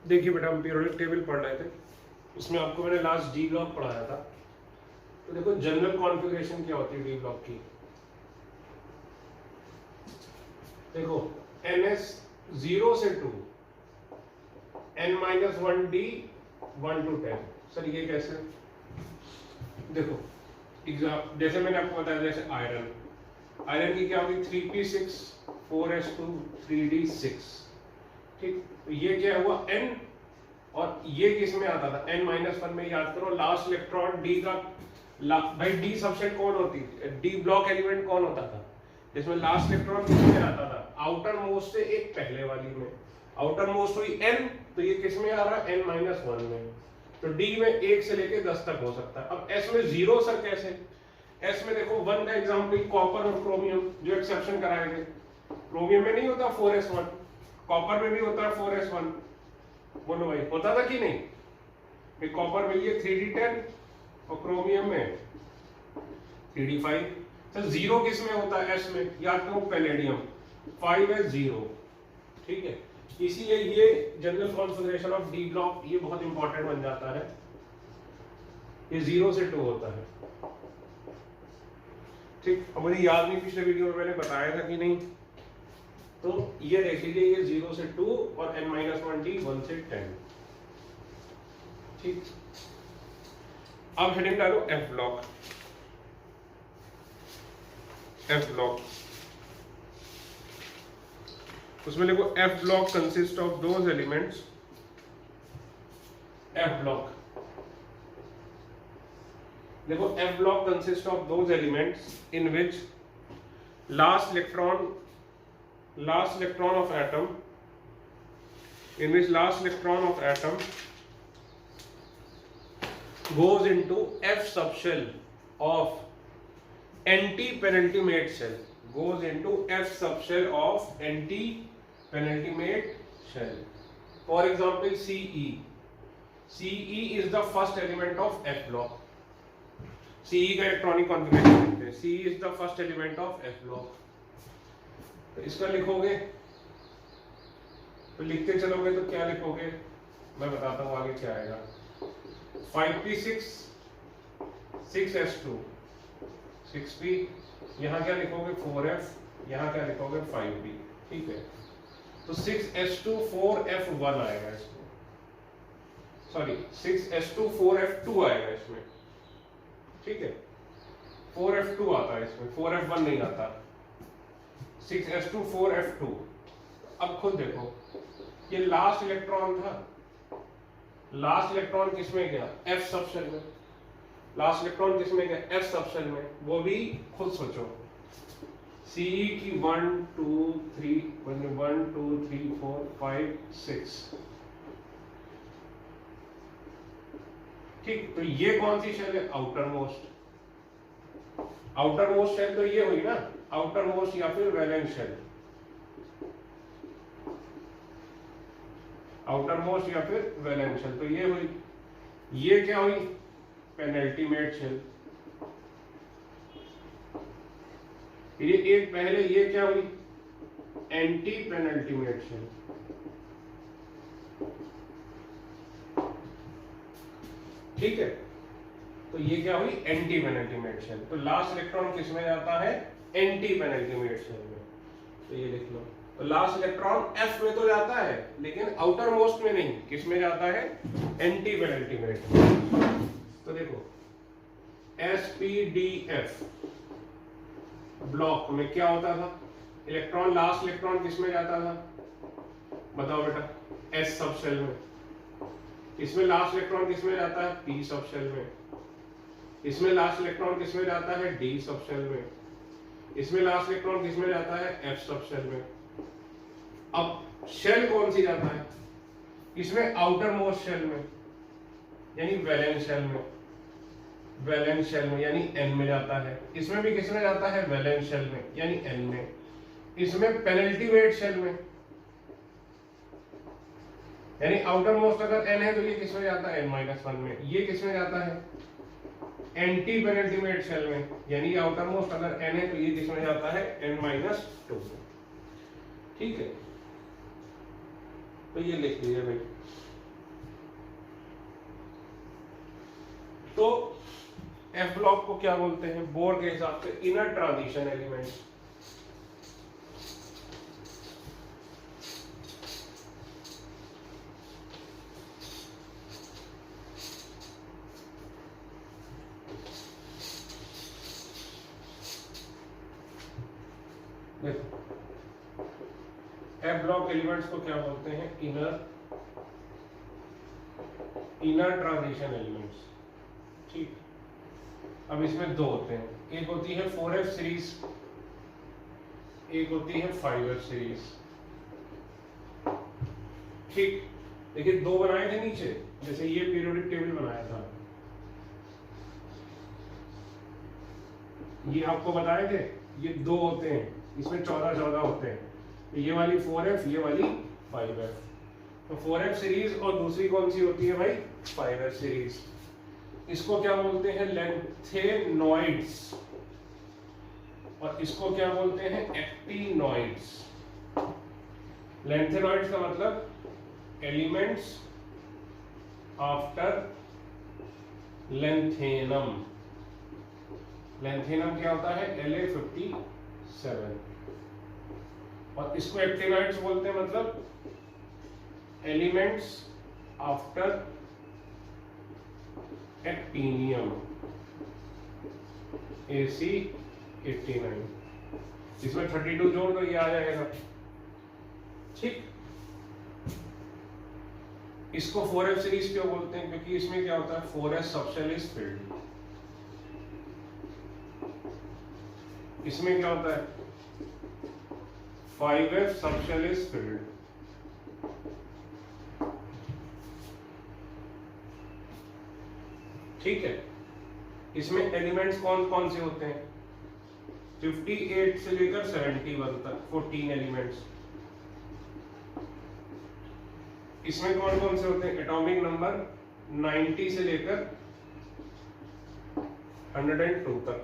देखिए बेटा, हम पीरियोडिक टेबल पढ़ रहे थे, इसमें आपको मैंने लास्ट डी ब्लॉक पढ़ाया था। तो देखो जनरल कॉन्फ़िगरेशन क्या होती है डी ब्लॉक की। देखो NS 0 से 2, N-1D 1 to 10। सर ये कैसे? देखो एग्जाम जैसे मैंने आपको बताया, जैसे आयरन की क्या होगी 3p6 4s2 3d6। ठीक, तो ये क्या हुआ n, और ये किस में आता था n-1 में। याद करो लास्ट इलेक्ट्रॉन डी का भाई डी सबसेट कौन होती है, डी ब्लॉक एलिमेंट कौन होता था जिसमें लास्ट इलेक्ट्रॉन किस में आता था, आउटर मोस्ट से एक पहले वाली में। आउटर मोस्ट हुई n, तो ये किस में आ रहा है n-1 में। तो डी में 1 से लेके 10 तक हो सकता है। अब s में 0 सर कैसे? s में देखो 1 का एग्जांपल कॉपर और क्रोमियम, जो एक्सेप्शन कराए थे। क्रोमियम में नहीं होता 4s1, कॉपर में भी होता है 4s1। बोलो भाई, होता था कि नहीं? कॉपर में ये 3d10 और क्रोमियम में 3d5। तो 0 किस में होता है s में? याद करो पैलेडियम 5s0। ठीक है, इसीलिए ये general configuration of D block ये बहुत इंपॉर्टेंट बन जाता है। ये 0 से 2 होता है। ठीक, अब मुझे याद नहीं पिछले वीडियो में मैंने बताया था कि नहीं, तो ये देख लीजिए, ये 0 से 2 और n-1d 1 से 10। ठीक, अब हेडिंग डालो F ब्लॉक। F ब्लॉक उसमें लिखो F block consist of those elements. F block देखो, F block consists of those elements in which last electron of atom, goes into F subshell of anti-penultimate shell. Goes into F subshell of anti-penultimate shell. For example, CE. CE is the first element of F block. CE का electronic configuration लिखते हैं। CE is the first element of F block। तो इसका लिखोगे, तो लिखते चलोगे तो क्या लिखोगे मैं बताता हूँ आगे क्या आएगा। 5p6 6s2 6p, यहाँ क्या लिखोगे 4f, यहाँ क्या लिखोगे 5p। ठीक है, तो 6s2 4f1 आएगा इसमें, सॉरी 6s2 4f2 आएगा इसमें। ठीक है, 4f2 आता है इसमें, 4f1 नहीं आता। 6s2 4f2। अब खुद देखो, ये लास्ट इलेक्ट्रॉन था, लास्ट इलेक्ट्रॉन किसमें गया F सबशेल में। लास्ट इलेक्ट्रॉन किसमें गया F सबशेल में, वो भी खुद सोचो। CE की 1 2 3 1 2 3 4 5 6। ठीक, तो ये कौन सी शेल है, outermost. Outermost shell तो ये हुई ना, आउटर मोस्ट या फिर वैलेंस शेल। आउटर मोस्ट या फिर वैलेंस शेल, तो ये हुई। ये क्या हुई, पेनल्टीमेट शेल। ये एक पहले ये क्या हुई, एंटी पेनल्टीमेट शेल। ठीक है, तो ये क्या हुई, एंटी पेनल्टीमेट शेल। तो लास्ट इलेक्ट्रॉन किस में जाता है, एंटी पेनल्टीमेट शेल में। तो ये लिख लो, तो लास्ट इलेक्ट्रॉन F में तो जाता है लेकिन आउटर मोस्ट में नहीं, किस में जाता है, एंटी पेनल्टीमेट में। तो देखो SPDF ब्लॉक में क्या होता था, इलेक्ट्रॉन लास्ट इलेक्ट्रॉन किस में जाता था, बताओ बेटा, S सबशेल में। इसमें लास्ट इलेक्ट्रॉन किसमें जाता है, P सबशेल में। इसमें लास्ट इलेक्ट्रॉन किसमें जाता है, D सबशेल में। इसमें लास्ट इलेक्ट्रॉन किसमें जाता है, F सबशेल में। अब शेल कौन सी जाता है, इसमें आउटर मोस्ट शेल में, यानी वैलेंस शेल में। वैलेंस शेल में यानी N में जाता है। इसमें भी किसमें जाता है, वैलेंस शेल में यानी N में। इसमें पेनल्टीमेट शेल में, यानी आउटर मोस्ट अगर N है तो ये किसमें जाता है, N-1 में। ये किसमें जाता है, एंटी पेनल्टीमेट शेल में, यानी आउटर मोस्ट अगर N है तो ये किसमें जाता है, N-2 में। ठीक है, तो ये लिख लीजिए भाई। तो एफ ब्लॉक को क्या बोलते हैं बोर के हिसाब से? Inner transition element. F block elements को क्या बोलते हैं? Inner transition elements. ठीक, अब इसमें दो होते हैं, एक होती है 4f सीरीज, एक होती है 5f सीरीज। ठीक, देखिए दो बनाए थे नीचे, जैसे ये पीरियोडिक टेबल बनाया था, ये आपको बताए थे, ये दो होते हैं, इसमें 14 होते हैं, ये वाली 4f, ये वाली 5f। तो 4f सीरीज और दूसरी कौन सी होती है भाई? 5f series. इसको क्या बोलते हैं? लेंथेनॉइड्स। और इसको क्या बोलते हैं? एक्टिनॉइड्स। लेंथेनॉइड्स का मतलब एलिमेंट्स आफ्टर लेंथेनम। लेंथेनम क्या होता है? La57। और इसको एक्टिनॉइड्स बोलते हैं, मतलब एलिमेंट्स आफ्टर एक्टिनियम, Ac89। इसमें 32 जोड़ दो, ये आ जाएगा। ठीक, इसको 4f सीरीज क्यों बोलते हैं? क्योंकि इसमें क्या होता है? 4s subshell is filled. इसमें क्या होता है? 5f subshell is filled. ठीक है, इसमें एलिमेंट्स कौन कौन से होते हैं? 58 से लेकर 71 तक 14 एलिमेंट्स। इसमें कौन कौन से होते हैं? एटॉमिक नंबर 90 से लेकर 102 तक।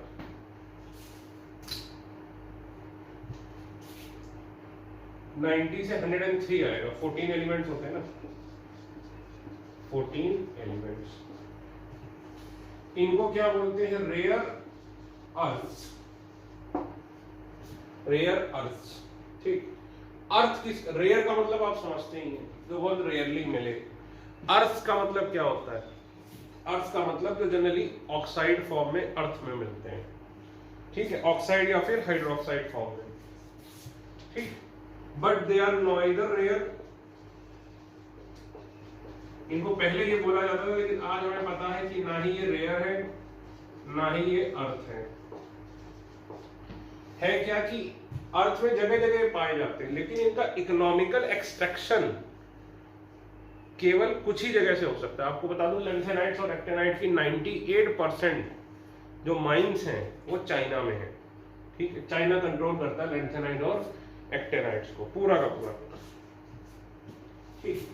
नाइन्टी से 103 आएगा, 14 एलिमेंट्स होते हैं ना, 14 एलिमेंट्स। इनको क्या बोलते हैं? Rare earths. Rare earths. ठीक, अर्थ किस, रेयर का मतलब आप समझते ही हैं, जो बहुत रेयरली मिले। अर्थ का मतलब क्या होता है? अर्थ का मतलब जो जनरली ऑक्साइड फॉर्म में अर्थ में मिलते हैं। ठीक है, ऑक्साइड या फिर हाइड्रोक्साइड फॉर्म में। ठीक, बट दे आर नॉइदर रेयर। इनको पहले ये बोला जाता था, लेकिन आज हमें पता है कि ना ही ये रेयर है, ना ही ये अर्थ है। क्या कि अर्थ में जगह जगह पाए जाते हैं, लेकिन इनका इकोनॉमिकल एक्सट्रैक्शन केवल कुछ ही जगह से हो सकता है। आपको बता दूं, लेंथेनाइट्स और एक्टिनाइट की 98% जो माइंस हैं वो चाइना में है। ठीक है, चाइना कंट्रोल करता है लेंथेनाइट और एक्टिनाइट्स को पूरा का पूरा। ठीक,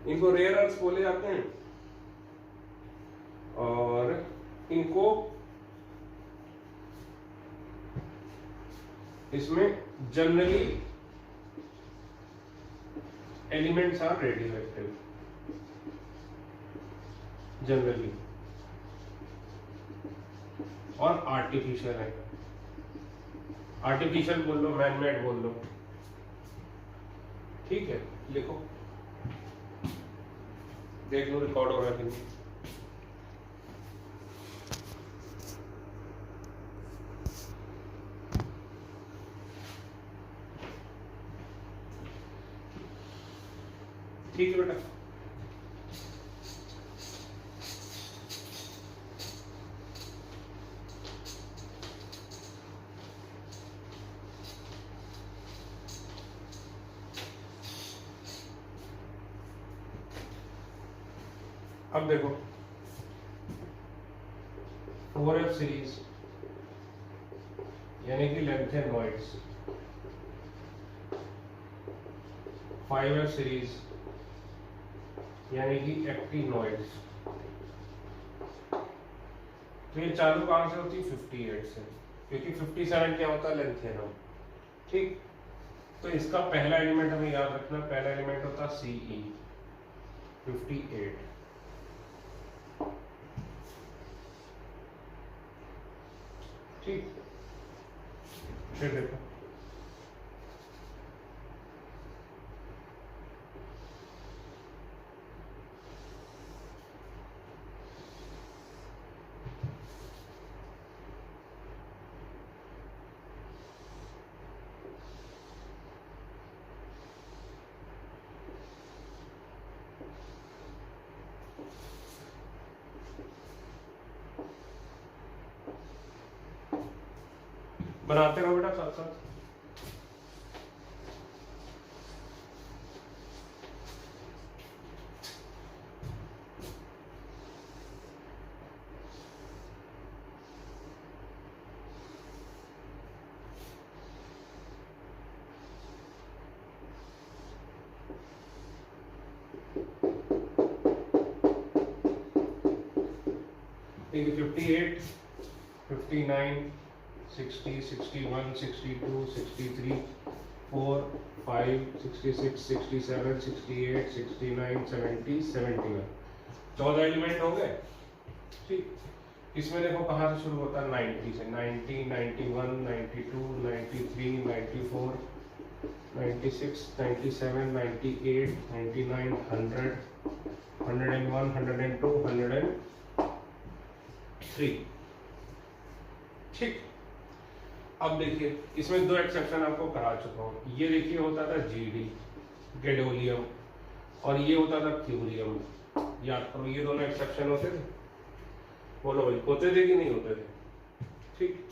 इनको रेयर अर्थ्स बोले जाते हैं। और इनको इसमें generally elements are radioactive, generally, और आर्टिफिशियल है। आर्टिफिशियल बोल लो, मैनमेड बोल लो। ठीक है, लिखो, देख लो रिकॉर्ड हो रहा है कि नहीं। ठीक है बेटा, अब देखो 4f सीरीज यानी कि लेंथेनॉइड्स, 5f सीरीज यानी कि एक्टिनॉइड्स। तो ये चालू कहां से होती है? 58 से, क्योंकि 57 क्या होता है? लेंथेनम। ठीक, तो इसका पहला एलिमेंट हमें याद रखना, पहला एलिमेंट होता है Ce 58। ठीक, फिर देखो बनाते रहो बेटा साथ साथ। देखिए 58, 59, 60, 61, 62, 63, 4, 5, 66, 67, 68, 69, 70, 71, 14 एलिमेंट हो गए। ठीक, इसमें देखो कहाँ से शुरू होता है, 90 से, 90, 91, 92, 93, 94, 96, 97, 98, 99, 100, 101, 102, 103। ठीक, अब देखिए इसमें दो एक्सेप्शन आपको करा चुका हूँ। ये देखिए होता था जीडी, गैडोलियम, और ये होता था थ्यूरियम। याद करो ये दोनों एक्सेप्शन होते थे। बोलो भाई, होते थे कि नहीं होते थे? ठीक,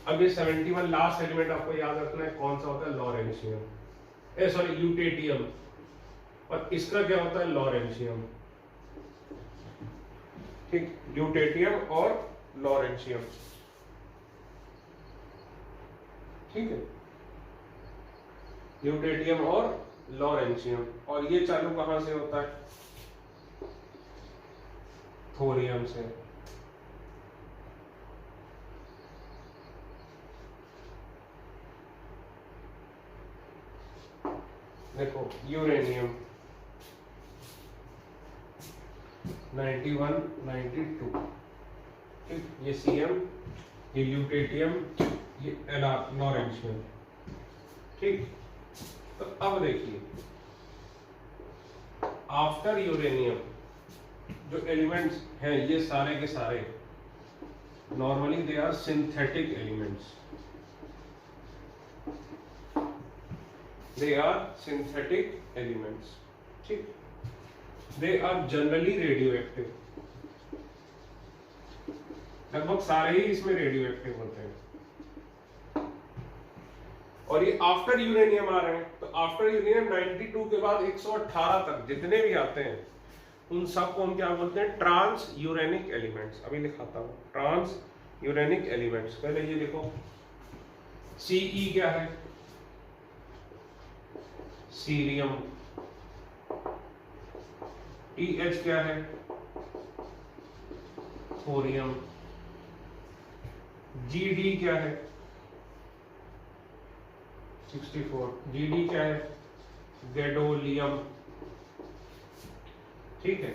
अब ये 71 लास्ट एलिमेंट आपको याद रखना है, कौन सा होता है, लॉरेंशियम, सॉरी ल्यूटेटियम, और इसका क्या होता है, लॉरेंशियम। ठीक, ल्यूटेटियम और लॉरेंशियम। ठीक है, ल्यूटेटियम और लॉरेंशियम। और ये चालू कहां से होता है, थोरियम से। देखो यूरेनियम 91, 92, ठीक, ये सीएम, ये ल्यूटेटियम, ये लॉरेंशियम। ठीक, तो अब देखिए आफ्टर यूरेनियम जो एलिमेंट्स हैं ये सारे के सारे normally they are synthetic elements. They are synthetic elements. ठीक, they are generally radioactive. लगभग सारे ही इसमें रेडियो एक्टिव होते हैं। और ये आफ्टर यूरेनियम आ रहे हैं, तो आफ्टर यूरेनियम 92 के बाद 118 तक जितने भी आते हैं उन सब को हम क्या बोलते हैं, ट्रांस यूरेनिक एलिमेंट्स। अभी दिखाता हूं, ट्रांस यूरेनिक एलिमेंट्स। पहले ये देखो सीई क्या है, सीरियम। टीएच क्या है, थोरियम। जीडी क्या है, 64। जीडी क्या है, गैडोलियम। ठीक है,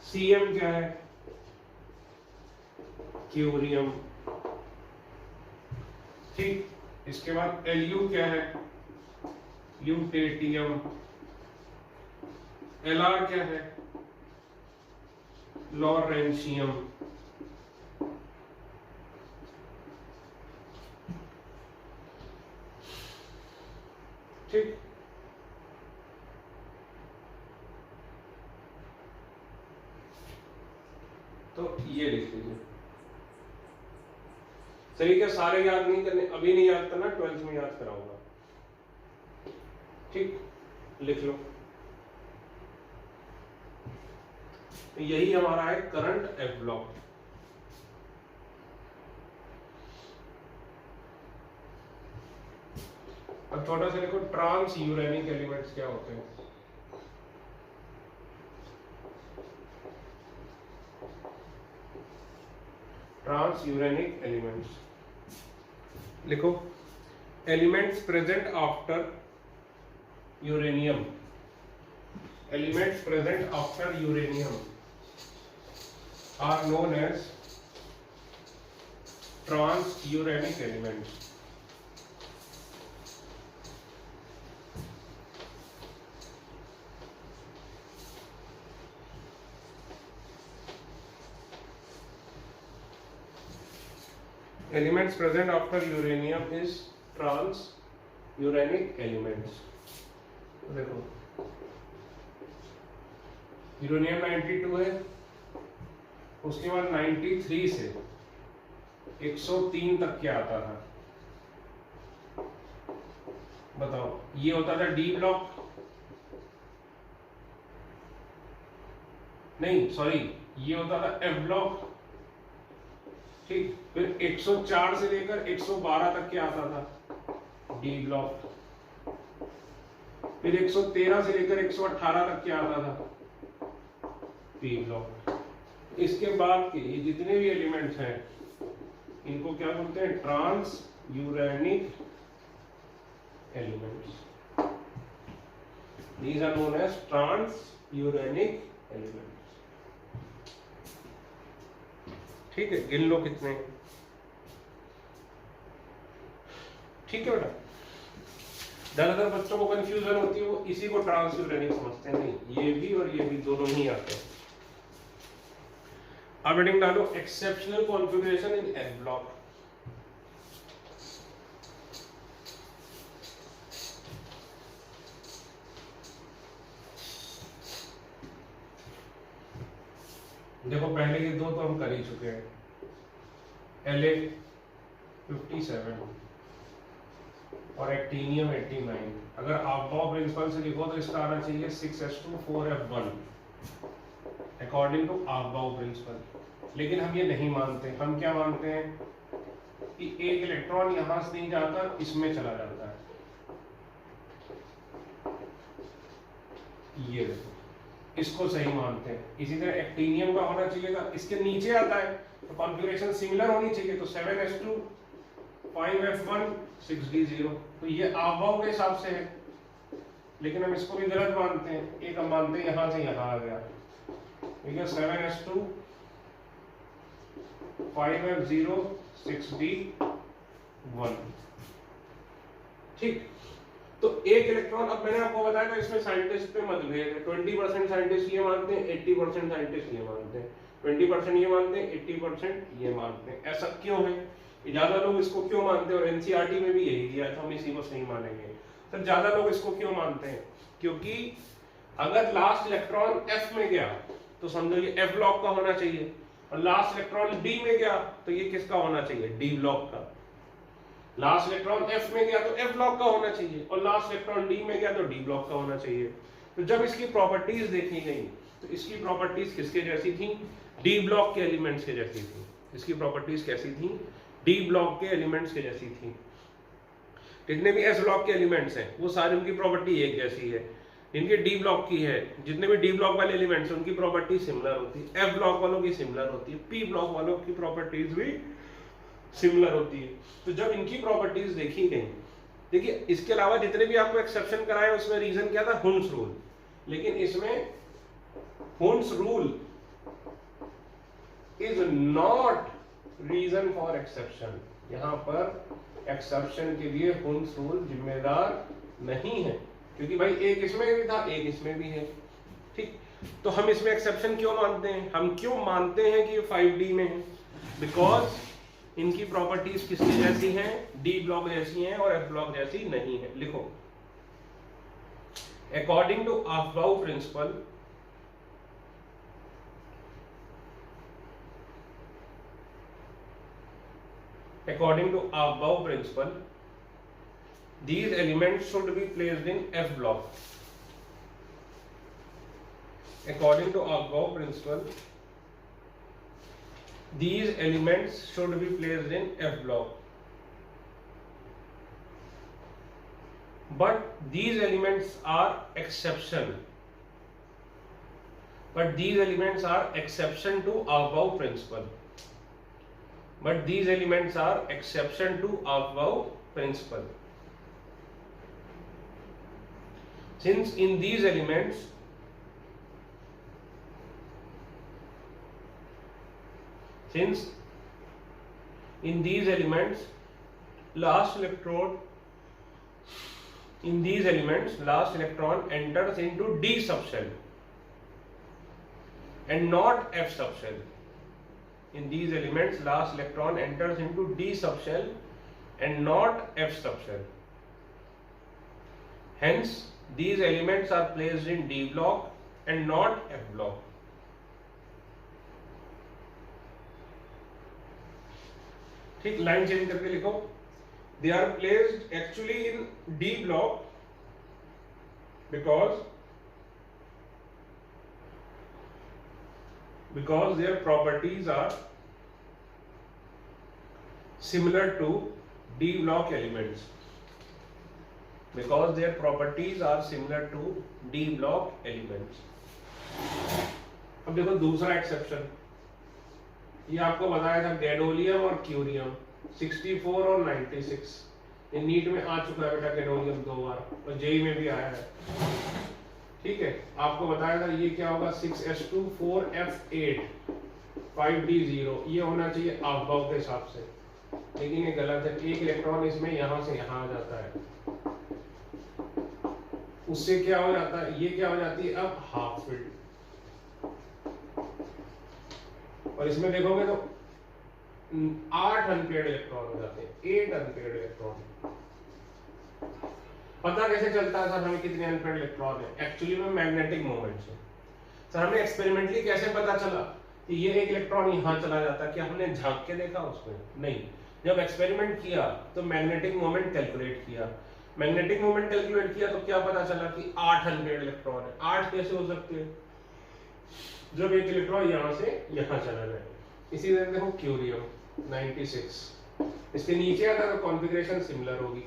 सीएम क्या है, क्यूरियम। ठीक, इसके बाद एलयू क्या है, ल्यूटेटियम। एलआर क्या है, लॉरेंशियम। ठीक, तो ये लिख लीजिए। सही, क्या सारे याद नहीं करने, अभी नहीं याद करना, 12th में याद कराऊंगा। ठीक, लिख लो। यही हमारा है करंट एफ ब्लॉक। अब छोटा सा देखो, ट्रांस यूरेनिक एलिमेंट्स क्या होते हैं। ट्रांस यूरेनिक एलिमेंट्स लिखो, elements present after uranium. Elements present after uranium are known as transuranic elements. Elements present after uranium is transuranic elements. देखो यूरेनियम 92 है, उसके बाद 93 से 103 तक क्या आता था बताओ? ये होता था डी ब्लॉक, नहीं सॉरी, ये होता था एफ ब्लॉक, ठीक। फिर 104 से लेकर 112 तक क्या आता था? D block. फिर 113 से लेकर 118 तक क्या आता था? P block. इसके बाद के ये जितने भी एलिमेंट्स हैं इनको क्या बोलते हैं? Transuranic elements. These are known as transuranic elements. ठीक है, गिन लो कितने। ठीक है बेटा, ज्यादातर बच्चों को कंफ्यूजन होती है, वो इसी को ट्रांसयूरेनिक समझते हैं। नहीं, ये भी और ये भी दोनों ही आते हैं। अब हेडिंग डालो exceptional configuration in F block. देखो पहले ये दो तो हम कर ही चुके हैं, La57 और एक्टीनियम 89। अगर आप प्रिंसिपल से लिखो तो इसका आना चाहिए 6s2 4f1 according to Aufbau principal. लेकिन हम ये नहीं मानते। हम क्या मानते हैं कि एक इलेक्ट्रॉन यहां से नहीं जाता, इसमें चला जाता है। ये देखो, इसको सही मानते हैं। इसी तरह एक्टीनियम का होना चाहिए था, इसके नीचे आता है तो कॉन्फ़िगरेशन सिमिलर होनी चाहिए, तो 7s2 5f1 6d0। तो ये आफ्बाउ के हिसाब से है, लेकिन हम इसको भी गलत मानते हैं। एक हम मानते हैं यहां से यहां आ गया, ठीक है। 7s2 5f0 6d1, ठीक। तो एक इलेक्ट्रॉन, अब मैंने आपको बताया था इसमें साइंटिस्ट पे मतभेद है। 20% साइंटिस्ट ये मानते हैं, 80% साइंटिस्ट ये मानते हैं। 20% ये मानते हैं, 80% ये मानते हैं। ऐसा क्यों है? ज्यादा लोग इसको क्यों मानते हैं? और एनसीईआरटी में भी यही दिया था, हम इसी को सही मानेंगे। तो ज्यादा लोग इसको क्यों मानते हैं? क्योंकि अगर लास्ट इलेक्ट्रॉन एफ में गया तो समझो ये एफ ब्लॉक का होना चाहिए, और लास्ट इलेक्ट्रॉन डी में गया तो ये किसका होना चाहिए? डी ब्लॉक का। लास्ट इलेक्ट्रॉन एफ में गया तो एफ ब्लॉक का होना चाहिए, और लास्ट इलेक्ट्रॉन डी में गया तो डी ब्लॉक का होना चाहिए। तो जब इसकी प्रॉपर्टीज देखी गई तो इसकी प्रॉपर्टीज किसके जैसी थी? डी ब्लॉक के एलिमेंट्स के जैसी थी। इसकी प्रॉपर्टीज कैसी थी? डी ब्लॉक के एलिमेंट्स के जैसी थी। जितने भी एस ब्लॉक के एलिमेंट्स हैं वो सारी उनकी प्रॉपर्टी एक जैसी है। इनके डी ब्लॉक की है, जितने भी डी ब्लॉक वाले एलिमेंट्स हैं उनकी प्रॉपर्टी सिमिलर होती है। एफ ब्लॉक वालों की सिमिलर होती है, पी ब्लॉक वालों की प्रॉपर्टीज भी सिमिलर होती है। तो जब इनकी प्रॉपर्टीज देखी गई, देखिए इसके अलावा जितने भी आपको एक्सेप्शन कराए उसमें रीजन क्या था? Hund's rule. लेकिन इसमें Hund's rule is not reason for exception. यहां पर एक्सेप्शन के लिए हुन्स रूल जिम्मेदार नहीं है, क्योंकि भाई एक इसमें भी था, एक इसमें भी है, ठीक। तो हम इसमें एक्सेप्शन क्यों मानते हैं? हम क्यों मानते हैं कि ये 5D में है? बिकॉज इनकी प्रॉपर्टीज किसकी जैसी हैं? डी ब्लॉक जैसी हैं और एफ ब्लॉक जैसी नहीं है। लिखो, according to Aufbau principle, according to Aufbau principle, these elements should be placed in F block. According to Aufbau principle, these elements should be placed in F block. But these elements are exception. But these elements are exception to Aufbau principle. But these elements are exception to Aufbau principle. Since in these elements Since in these elements last electron enters into D subshell and not F subshell. In these elements last electron enters into D subshell and not F subshell. Hence these elements are placed in D block and not F block. ठीक, line change करके लिखो. They are placed actually in D block because their properties are similar to D block elements. Because their properties are similar to D block elements. अब देखो दूसरा exception, ये आपको बताया था गैडोलियम और क्यूरियम 64 और 96. ये नीट में आ चुका है बेटा गैडोलियम 2 बार और जेई में भी आया है. ठीक है, आपको बताया था ये क्या होगा 6s2 4f8 5d0. ये होना चाहिए अफबाव के हिसाब से, लेकिन ये गलत है. एक इलेक्ट्रॉन इसमें यहां से यहां आ जाता है, उससे क्या हो जाता है, ये क्या हो जाती है अब हाफ फील्ड. और इसमें देखोगे तो 8 अनपेयर्ड इलेक्ट्रॉन हो जाते हैं, 8 अनपेयर्ड इलेक्ट्रॉन. पता कैसे चलता है सर हमें कितने अनपेयर्ड इलेक्ट्रॉन है? एक्चुअली में मैग्नेटिक मोमेंट से. सर हमें एक्सपेरिमेंटली कैसे पता चला कि ये एक इलेक्ट्रॉन यहां चला जाता है? क्या हमने झांक के देखा उसमें? नहीं. जब एक्सपेरिमेंट किया तो मैग्नेटिक मोमेंट कैलकुलेट किया. मैग्नेटिक मोमेंट कैलकुलेट किया तो क्या पता चला कि 8 अनपेयर्ड इलेक्ट्रॉन है. 8 कैसे हो सकते हैं जब एक इलेक्ट्रॉन यहां से यहां चला जाए? इसी तरह देखो क्यूरियम 96, इसके नीचे आता तो कॉन्फ़िगरेशन सिमिलर होगी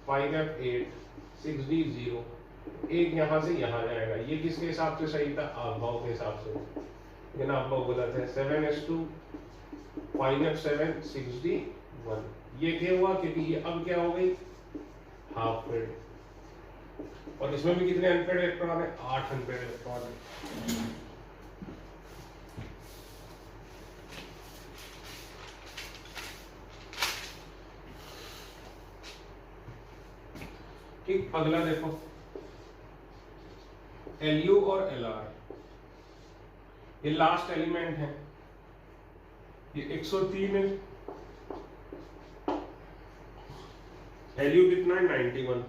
5f8 6d0. एक यहां से यहां जाएगा. ये किसके हिसाब से सही था? अफबाव के हिसाब से, लेकिन अफबाव गलत है. 7s2 5f7 6d1. ये क्या हुआ? क्योंकि ये अब क्या हो गई हाफ फील्ड. और इसमें भी कितने अनपेयर्ड इलेक्ट्रॉन है? 8 अनपेयर्ड इलेक्ट्रॉन है. ठीक, अगला देखो Lu और Lr. ये लास्ट एलिमेंट है, ये 103 है. Lu कितना है? 91.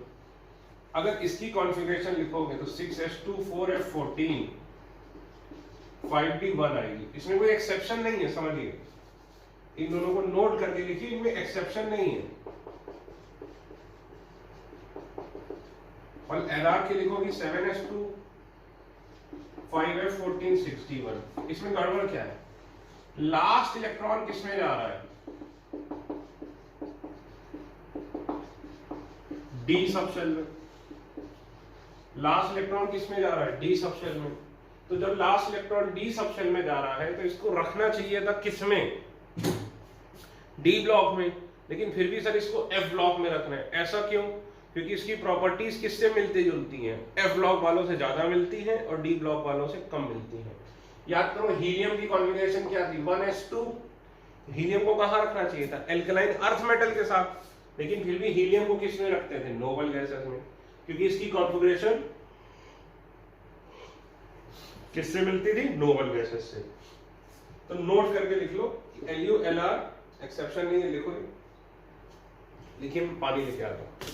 अगर इसकी कॉन्फ़िगरेशन लिखोगे तो 6s2 4f14 5d1 आएगी. इसमें कोई एक्सेप्शन नहीं है, समझिए. इन दोनों को नोट करके लिखिए, इनमें एक्सेप्शन नहीं है. और Lr के लिखोगे 7s2 5f14 61. इसमें गड़बड़ क्या है? लास्ट इलेक्ट्रॉन किसमें जा रहा है? डी सबशेल में. लास्ट इलेक्ट्रॉन किसमें जा रहा है? डी सबशेल में. तो जब लास्ट इलेक्ट्रॉन डी सबशेल में जा रहा है तो इसको रखना चाहिए था किसमें? डी ब्लॉक में. लेकिन फिर भी सर इसको एफ ब्लॉक में रखना है. ऐसा क्यों? क्योंकि इसकी प्रॉपर्टीज किससे मिलती जुलती हैं? एफ ब्लॉक वालों से ज्यादा मिलती हैं और डी ब्लॉक वालों से कम मिलती हैं. याद करो हीलियम की कॉन्फ़िगरेशन क्या थी? 1s2. हीलियम को कहां रखना चाहिए था? एल्कलाइन अर्थ मेटल के साथ. लेकिन फिर भी हीलियम को किस में रखते थे? नोबल गैसेस में, क्योंकि इसकी कॉन्फ़िगरेशन किससे मिलती थी? नोबल गैसेस से. तो नोट करके लिख लो Lu Lr. एक्सेप्शन नहीं है, लिखो. लिखिए, पानी लेके आता हूं.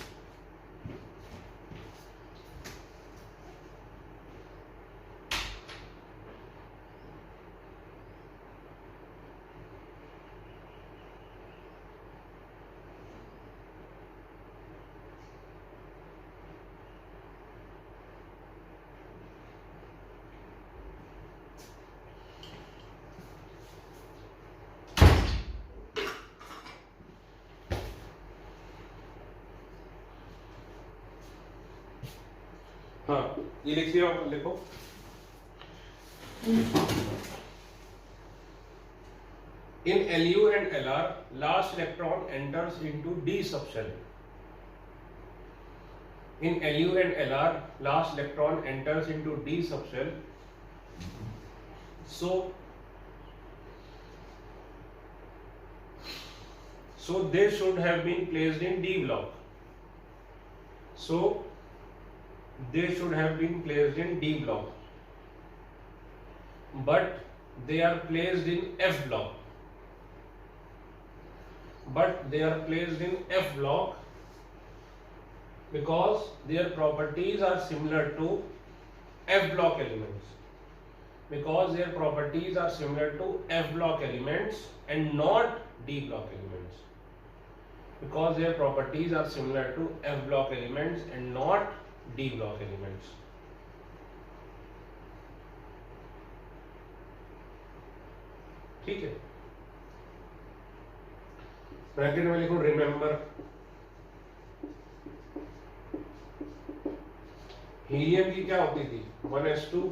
हाँ, ये लिख दिया. लिखो in Lu and Lr last electron enters into D subshell. In Lu and Lr last electron enters into D subshell. So So they should have been placed in D block. So they should have been placed in D block, but they are placed in F block. But they are placed in F block because their properties are similar to F block elements. Because their properties are similar to F block elements and not D block elements. Because their properties are similar to F block elements and not D block elements. ठीक है, bracket में लिखो remember helium की क्या होती थी 1s2,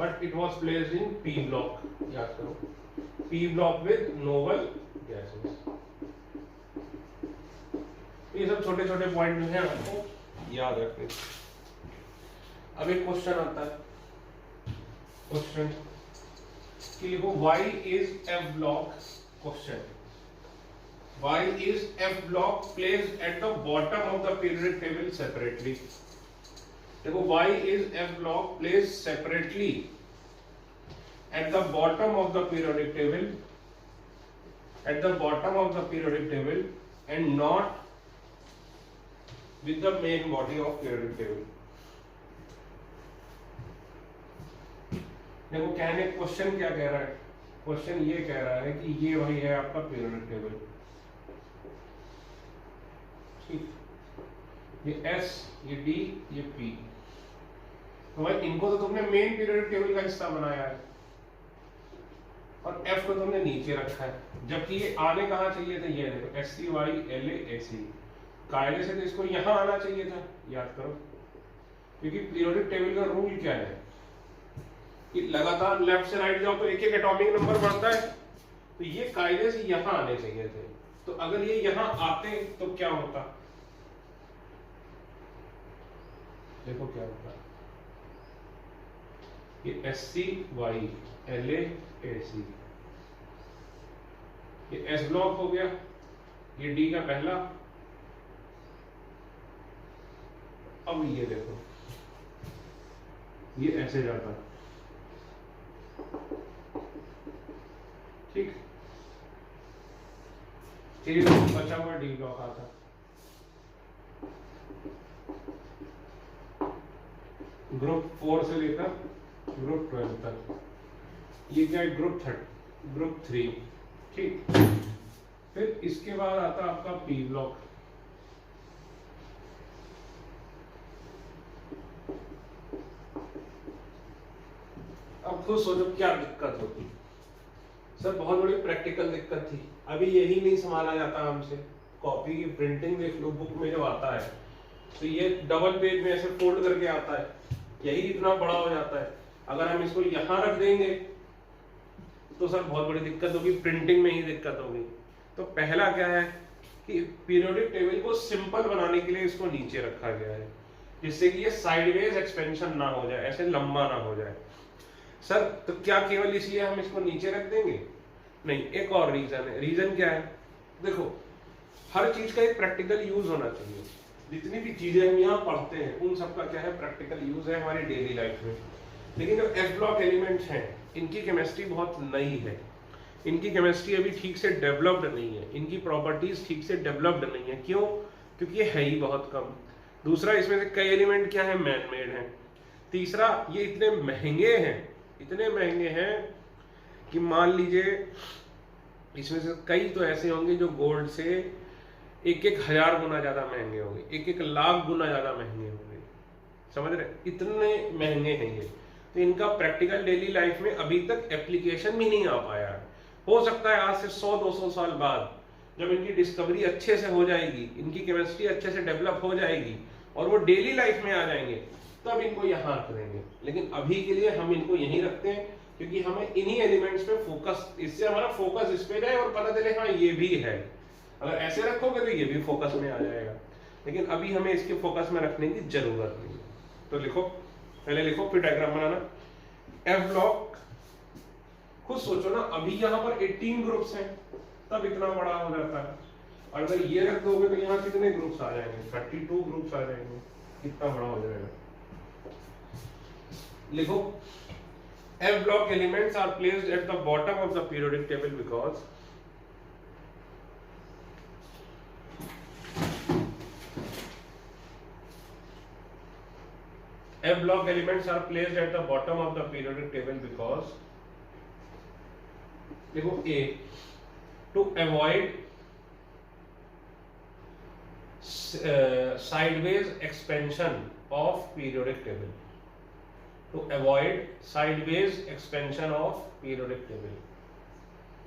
but it was placed in P block. याद करो, P block with noble gases. ये सब छोटे छोटे पॉइंट जो है आपको याद रखने. अब एक क्वेश्चन आता है, क्वेश्चन कि लिखो why is F block, question why is F block placed at the bottom of the periodic table separately. देखो why is F block placed separately at the bottom of the periodic table, at the bottom of the periodic table and not with the main body of periodic table. देखो कहने question क्या कह रहा है, question ये कह रहा है कि ये वही है आपका पीरियोडिक टेबल. ठीक, ये S, ये D, ये P. तो भाई इनको तो तुमने मेन पीरियोडिक टेबल का हिस्सा बनाया है और F को तुमने नीचे रखा है, जबकि ये आने कहाँ चाहिए थे. ये देखो SCY LA AC, कायदे से तो इसको यहाँ आना चाहिए था. याद करो, क्योंकि पीरियोडिक टेबल का रूल क्या है कि लगातार लेफ्ट से राइट जाओ तो एक एक एटॉमिक नंबर बढ़ता है. तो ये कायदे से यहाँ आने चाहिए थे. तो अगर ये यहाँ आते तो क्या होता, देखो क्या होता. ये SCY LA AC, ये S ब्लॉक हो गया, ये D का पहला. अब ये देखो ये ऐसे जाता है. ठीक, फिर बचा हुआ D ब्लॉक आता. ग्रुप 4 से लेकर ग्रुप 12 तक. ये क्या है, ग्रुप 3. ठीक, फिर इसके बाद आता आपका P ब्लॉक. अब खुद सोचो क्या दिक्कत होती. सर बहुत बड़ी प्रैक्टिकल दिक्कत थी. अभी यही नहीं संभाला जाता हमसे. कॉपी की प्रिंटिंग देख लो, बुक में जब आता है तो ये डबल पेज में ऐसे फोल्ड करके आता है, यही इतना बड़ा हो जाता है. अगर हम इसको यहाँ रख देंगे तो सर बहुत बड़ी दिक्कत होगी, प्रिंटिंग में ही दिक्कत होगी. तो पहला क्या है कि पीरियोडिक टेबल को सिंपल बनाने के लिए इसको नीचे रखा गया है, जिससे कि ये साइडवेज एक्सपेंशन ना हो जाए, ऐसे लंबा ना हो जाए. सर तो क्या केवल इसलिए हम इसको नीचे रख देंगे? नहीं, एक और रीजन है. रीजन क्या है, देखो हर चीज का एक प्रैक्टिकल यूज होना चाहिए. जितनी भी चीजें हम यहाँ पढ़ते हैं उन सबका क्या है, प्रैक्टिकल यूज है हमारी डेली लाइफ में. लेकिन जो F ब्लॉक एलिमेंट्स हैं इनकी केमिस्ट्री बहुत नई है, इनकी केमिस्ट्री अभी ठीक से डेवलप्ड नहीं है, इनकी प्रॉपर्टीज ठीक से डेवलप्ड नहीं है. क्यों? क्योंकि ये है ही बहुत कम. दूसरा, इसमें से कई एलिमेंट क्या है, मैन मेड हैं. तीसरा, ये इतने महंगे हैं कि मान लीजिए इसमें से कई तो ऐसे होंगे जो गोल्ड से 1-1 हजार गुना ज्यादा महंगे होंगे, 1-1 लाख गुना ज्यादा महंगे होंगे. समझ रहे, इतने महंगे हैं ये. तो इनका प्रैक्टिकल डेली लाइफ में अभी तक एप्लीकेशन भी नहीं आ पाया है. हो सकता है आज से 100-200 साल बाद जब इनकी डिस्कवरी अच्छे से हो जाएगी, इनकी केमिस्ट्री अच्छे से डेवलप हो जाएगी और वो डेली लाइफ में आ जाएंगे, तब इनको यहाँ रख देंगे. लेकिन अभी के लिए हम इनको यहीं रखते हैं क्योंकि हमें इन्हीं एलिमेंट्स पे फोकस, इससे हमारा फोकस इस पे जाए और पता चले हाँ ये भी है. अगर ऐसे रखोगे तो ये भी फोकस में आ जाएगा, लेकिन अभी हमें इसके फोकस में रखने की जरूरत नहीं. तो लिखो, पहले लिखो फिर डायग्राम बनाना. F ब्लॉक, खुद सोचो ना, अभी यहाँ पर 18 ग्रुप्स हैं तब इतना बड़ा हो जाता है. और अगर ये रख दोगे तो यहाँ कितने ग्रुप्स आ जाएंगे? 32 ग्रुप्स आ जाएंगे। कितना बड़ा हो जाएगा? लिखो, F block elements are placed at the bottom of the periodic table because F block elements are placed at the bottom of the periodic table because देखो A, to avoid sideways expansion of periodic table, to avoid sideways expansion of periodic table।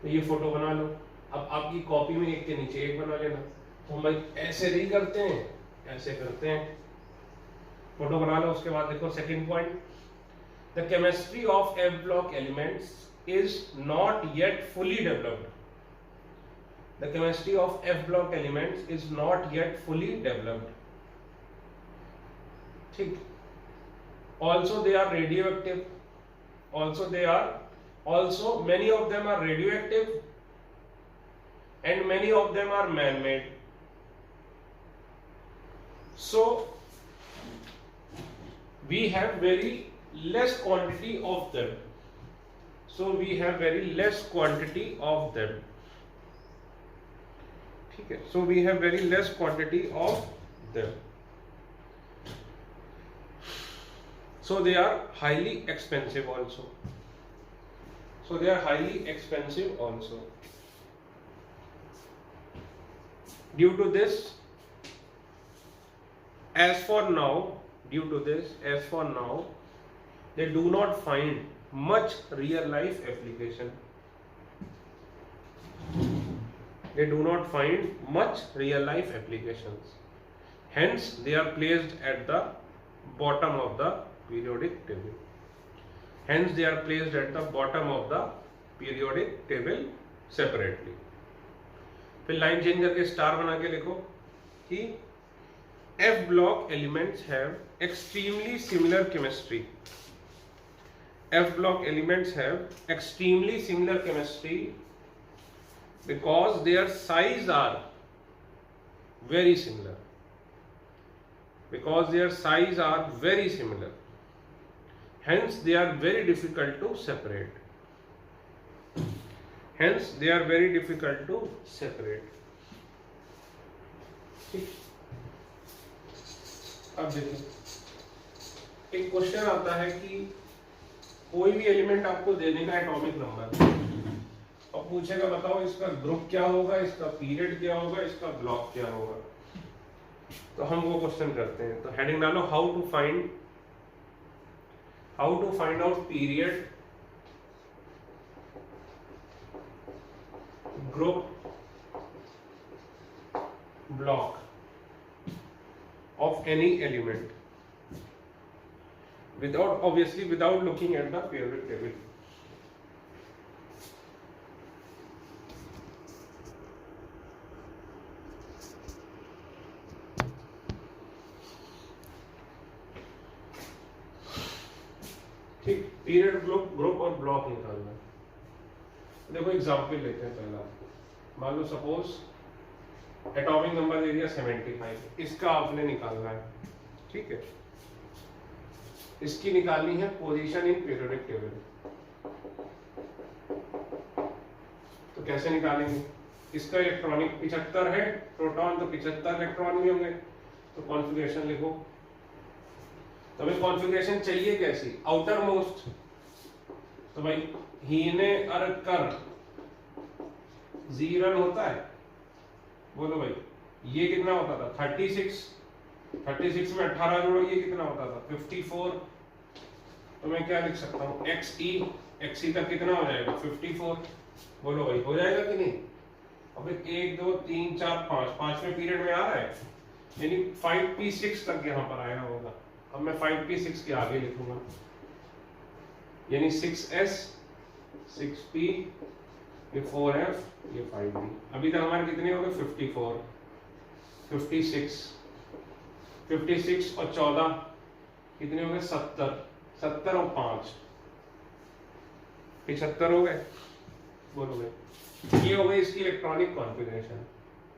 तो ये photo बना लो। अब आपकी copy में एक के नीचे एक बना लेना। तो हम भाई ऐसे नहीं करते हैं, ऐसे करते हैं। फोटो बना लो। उसके बाद देखो second point, the chemistry of F block elements is not yet fully developed। The chemistry of F block elements is not yet fully developed। ठीक। Also they are radioactive। Also many of them are radioactive and many of them are man-made। So we have very less quantity of them। ठीक है। So we have very less quantity of them। So they are highly expensive also। Due to this, as for now, they do not find much real life application। Hence they are placed at the bottom of the periodic table। separately। फिर line change करके star बना के लिखो कि F block elements have extremely similar chemistry। Because their size are very similar। Hence they are very difficult to separate। ठीक। अब देखो, एक क्वेश्चन आता है कि कोई भी एलिमेंट आपको दे देगा एटॉमिक नंबर और पूछेगा बताओ इसका ग्रुप क्या होगा, इसका पीरियड क्या होगा, इसका ब्लॉक क्या होगा। तो हम वो क्वेश्चन करते हैं। तो हेडिंग डालो, how to find out period, group, block of any element without looking at the periodic table। ठीक, पीरियड, ग्रुप और ब्लॉक निकालना। देखो एग्जांपल लेते हैं। पहला मान लो सपोज एटॉमिक नंबर दे दिया 75, इसका आपने निकालना है। ठीक है, इसकी निकालनी है पोजीशन इन पीरियोडिक टेबल। तो कैसे निकालेंगे? इसका इलेक्ट्रॉनिक 75 है प्रोटॉन, तो 75 इलेक्ट्रॉन भी होंगे। तो कॉन्फ़िगरेशन लिखो। तो हमें कॉन्फ़िगरेशन चाहिए कैसी? Outer most. तो भाई हीने अर्क कर जीरन होता है। बोलो भाई ये कितना होता था? 36 में 18 जोड़ो, ये कितना होता था? 54। तो मैं क्या लिख सकता हूँ? XE तक कितना हो जाएगा? 54। बोलो भाई हो जाएगा कि नहीं? अब 1 2 3 4 5 पांचवें पीरियड में आ रहा है, यानी 5p6 तक यहाँ पर आया होगा। अब मैं 5p6 के आगे लिखूंगा, यानी 6s 6p, ये 4f, ये 5b। अभी तक हमारे कितने हो गए? 54, 56 और 14 कितने हो गए? 70 और 5 75 हो गए। बोलो भाई, ये हो गई इसकी इलेक्ट्रॉनिक कॉन्फ़िगरेशन।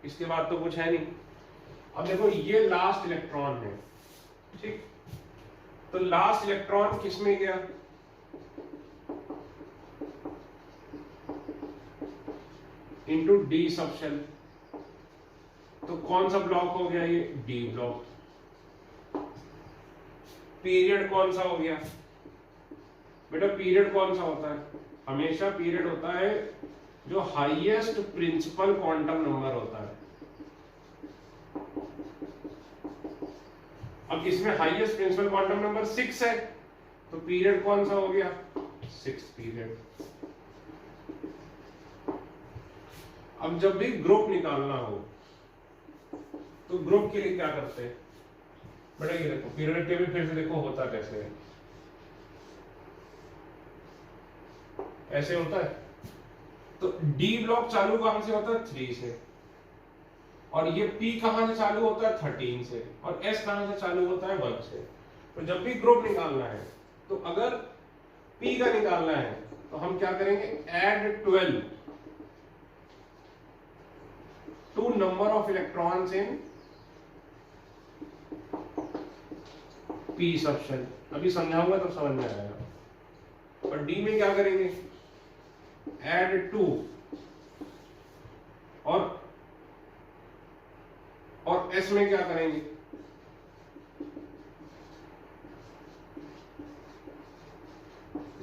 इसके बाद तो कुछ है नहीं। अब देखो ये लास्ट इलेक्ट्रॉन है, ठीक, तो लास्ट इलेक्ट्रॉन किस में गया, इनटू डी सब शेल। तो कौन सा ब्लॉक हो गया ये, डी ब्लॉक। पीरियड कौन सा हो गया बेटा, पीरियड कौन सा होता है, हमेशा पीरियड होता है जो हाईएस्ट प्रिंसिपल क्वांटम नंबर होता है। अब इसमें हाईएस्ट प्रिंसिपल क्वांटम नंबर 6 है, तो पीरियड कौन सा हो गया, 6 पीरियड। अब जब भी ग्रुप निकालना हो तो ग्रुप के लिए क्या करते हैं बेटा, ये देखो पीरियोडिक टेबल फिर से देखो होता कैसे है, ऐसे होता है। तो डी ब्लॉक चालू कहां से होता है, 3 से, और ये पी कहां से चालू होता है, 13 से, और एस कहां से चालू होता है, 1 से। तो जब भी ग्रुप निकालना है, तो अगर पी का निकालना है तो हम क्या करेंगे, add 12 to number of electrons in P sub shell. अभी समझाऊंगा तो समझ में आएगा। और डी में क्या करेंगे, ऐड 2 और एस में क्या करेंगे,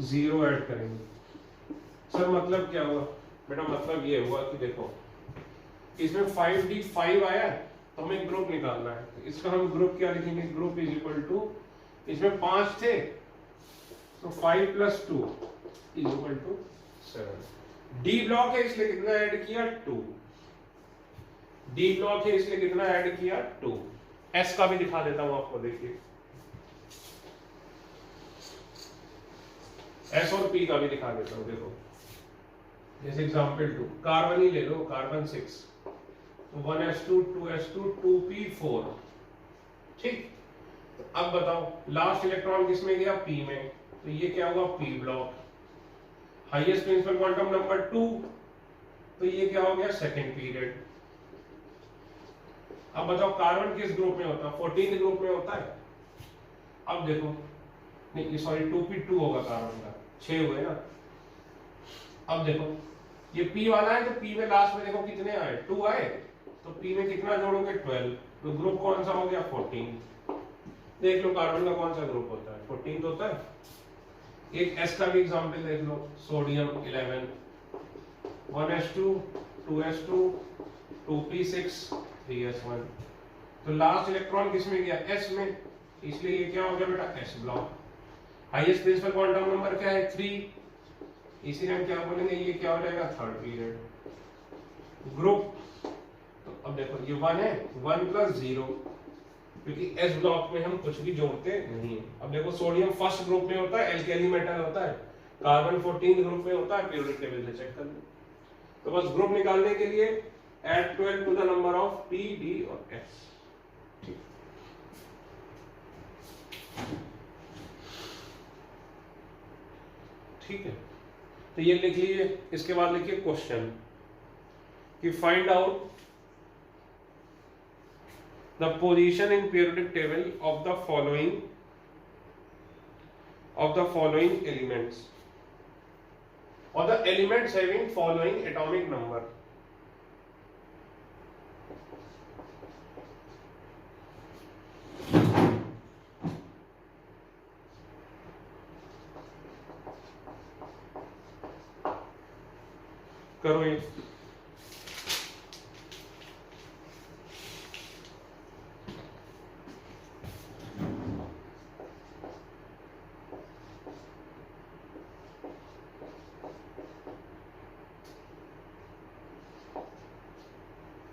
जीरो ऐड करेंगे। सर मतलब क्या हुआ बेटा, मतलब ये हुआ कि देखो इसमें 5d5 आया तो हमें ग्रुप निकालना है, तो इसका हम ग्रुप क्या लिखेंगे, ग्रुप इज इक्वल टू, इसमें 5 थे तो 5 + 2 is equal to 7। D block है इसलिए कितना ऐड किया, 2। डी ब्लॉक है इसलिए कितना ऐड किया, 2। एस का भी दिखा देता हूं आपको, देखिए एस और पी का भी दिखा देता हूं। देखो जैसे एग्जांपल 2, कार्बन ही ले लो, कार्बन 6, 1s2 2s2 2p4, ठीक। तो अब बताओ लास्ट इलेक्ट्रॉन किस में गया, पी में, तो ये क्या हुआ, P block. Highest principal quantum number 2, तो ये क्या हो गया, सेकंड पीरियड। अब बताओ कार्बन किस ग्रुप में होता है, 14th ग्रुप में होता है। अब देखो, नहीं सॉरी 2p2 होगा कार्बन का, 6 हुए ना। अब देखो ये P वाला है, तो P में लास्ट में देखो कितने आए, 2 आए, तो P में कितना जोड़ोगे, 12, तो ग्रुप कौन सा हो गया, 14। देख लो कार्बन का कौन सा ग्रुप होता है, 14 होता है। एक S का भी एग्जांपल देख लो, sodium 11, 1s2 2s2 2p6 3s1, तो लास्ट इलेक्ट्रॉन किस में गया, S में, इसलिए ये क्या हो गया बेटा, S block. Highest principal quantum number क्या है, 3, इसीलिए हम क्या बोलेंगे, ये क्या हो जाएगा, थर्ड पीरियड। ग्रुप, तो अब देखो ये 1 है, 1 + 0, क्योंकि एस ब्लॉक में हम कुछ भी जोड़ते नहीं है। अब देखो सोडियम फर्स्ट ग्रुप में होता है, एल्केली मेटल होता है, कार्बन 14 ग्रुप में होता है, पीरियोडिक टेबल से चेक कर लो। तो बस ग्रुप निकालने के लिए add 12 to the number of P, D और एस, ठीक। ठीक है, तो ये लिख लीजिए। इसके बाद लिखिए क्वेश्चन कि find out the position in periodic table of the following elements और the elements having following atomic number. करो ये,